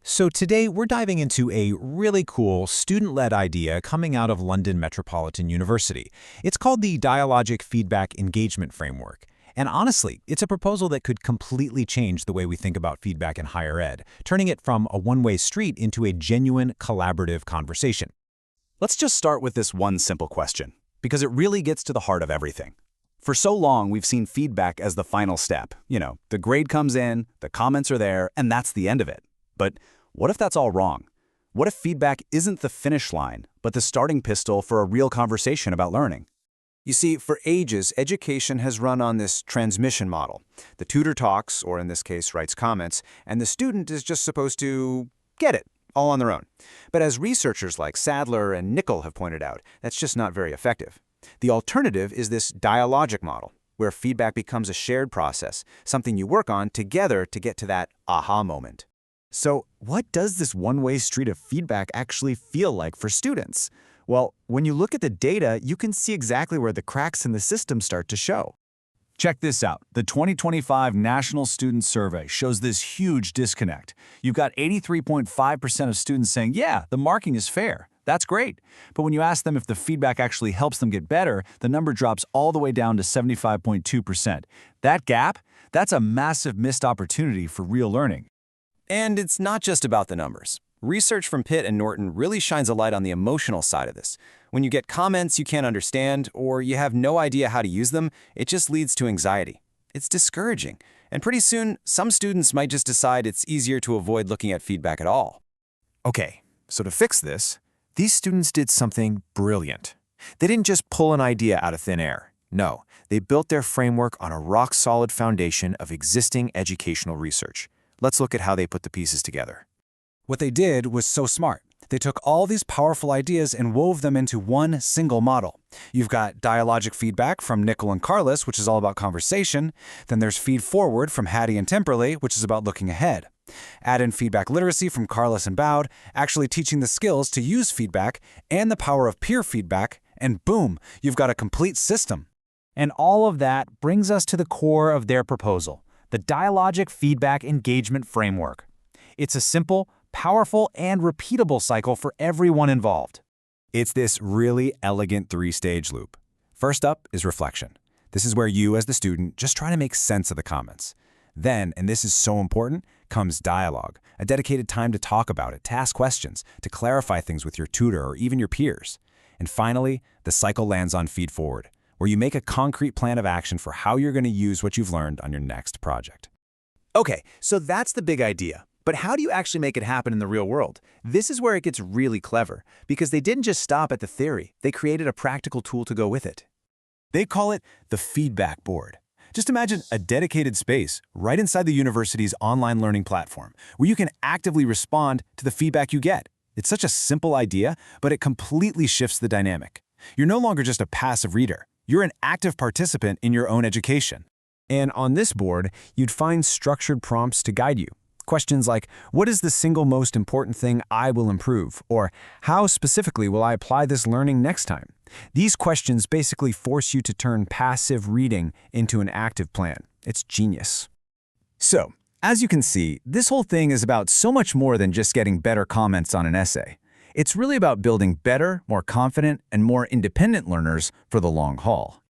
So today we're diving into a really cool student-led idea coming out of London Metropolitan University. It's called the Dialogic Feedback Engagement Framework. And honestly, it's a proposal that could completely change the way we think about feedback in higher ed, turning it from a one-way street into a genuine collaborative conversation. Let's just start with this one simple question, because it really gets to the heart of everything. For so long, we've seen feedback as the final step. The grade comes in, the comments are there, and that's the end of it. But what if that's all wrong? What if feedback isn't the finish line, but the starting pistol for a real conversation about learning? You see, for ages, education has run on this transmission model. The tutor talks, or in this case, writes comments, and the student is just supposed to get it, all on their own. But as researchers like Sadler and Nickel have pointed out, that's just not very effective. The alternative is this dialogic model, where feedback becomes a shared process, something you work on together to get to that aha moment. So what does this one-way street of feedback actually feel like for students? Well, when you look at the data, you can see exactly where the cracks in the system start to show. Check this out. The 2025 National Student Survey shows this huge disconnect. You've got 83.5% of students saying, yeah, the marking is fair. That's great. But when you ask them if the feedback actually helps them get better, the number drops all the way down to 75.2%. That gap, that's a massive missed opportunity for real learning. And it's not just about the numbers. Research from Pitt and Norton really shines a light on the emotional side of this. When you get comments you can't understand, or you have no idea how to use them, it just leads to anxiety. It's discouraging. And pretty soon, some students might just decide it's easier to avoid looking at feedback at all. Okay, so to fix this, these students did something brilliant. They didn't just pull an idea out of thin air. No, they built their framework on a rock-solid foundation of existing educational research. Let's look at how they put the pieces together. What they did was so smart. They took all these powerful ideas and wove them into one single model. You've got dialogic feedback from Nickel and Carlos, which is all about conversation. Then there's feed forward from Hattie and Temperley, which is about looking ahead. Add in feedback literacy from Carlos and Bowd, actually teaching the skills to use feedback and the power of peer feedback, and boom, you've got a complete system. And all of that brings us to the core of their proposal, the Dialogic Feedback Engagement Framework. It's a simple, powerful, and repeatable cycle for everyone involved. It's this really elegant three-stage loop. First up is reflection. This is where you, as the student, just try to make sense of the comments. Then, and this is so important, comes dialogue, a dedicated time to talk about it, to ask questions, to clarify things with your tutor or even your peers. And finally, the cycle lands on feed forward, where you make a concrete plan of action for how you're going to use what you've learned on your next project. Okay, so that's the big idea. But how do you actually make it happen in the real world? This is where it gets really clever, because they didn't just stop at the theory. They created a practical tool to go with it. They call it the feedback board. Just imagine a dedicated space right inside the university's online learning platform, where you can actively respond to the feedback you get. It's such a simple idea, but it completely shifts the dynamic. You're no longer just a passive reader. You're an active participant in your own education. And on this board, you'd find structured prompts to guide you. Questions like, what is the single most important thing I will improve? Or how specifically will I apply this learning next time? These questions basically force you to turn passive reading into an active plan. It's genius. So, as you can see, this whole thing is about so much more than just getting better comments on an essay. It's really about building better, more confident, and more independent learners for the long haul.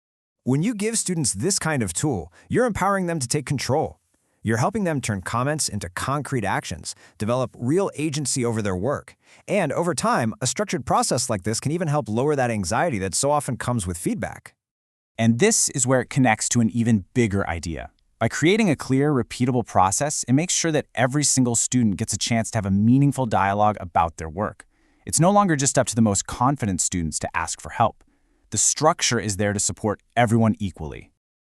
When you give students this kind of tool, you're empowering them to take control. You're helping them turn comments into concrete actions, develop real agency over their work. And over time, a structured process like this can even help lower that anxiety that so often comes with feedback. And this is where it connects to an even bigger idea. By creating a clear, repeatable process, it makes sure that every single student gets a chance to have a meaningful dialogue about their work. It's no longer just up to the most confident students to ask for help. The structure is there to support everyone equally.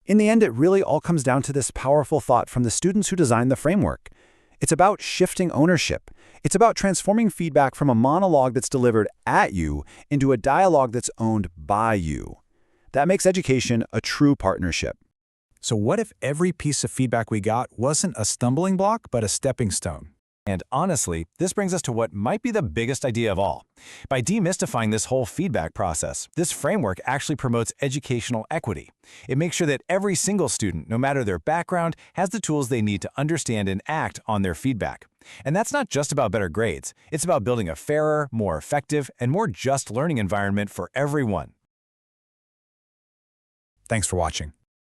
In the end, it really all comes down to this powerful thought from the students who designed the framework. It's about shifting ownership. It's about transforming feedback from a monologue that's delivered at you into a dialogue that's owned by you. That makes education a true partnership. So what if every piece of feedback we got wasn't a stumbling block, but a stepping stone? And honestly, this brings us to what might be the biggest idea of all. By demystifying this whole feedback process, this framework actually promotes educational equity. It makes sure that every single student, no matter their background, has the tools they need to understand and act on their feedback. And that's not just about better grades. It's about building a fairer, more effective, and more just learning environment for everyone. Thanks for watching.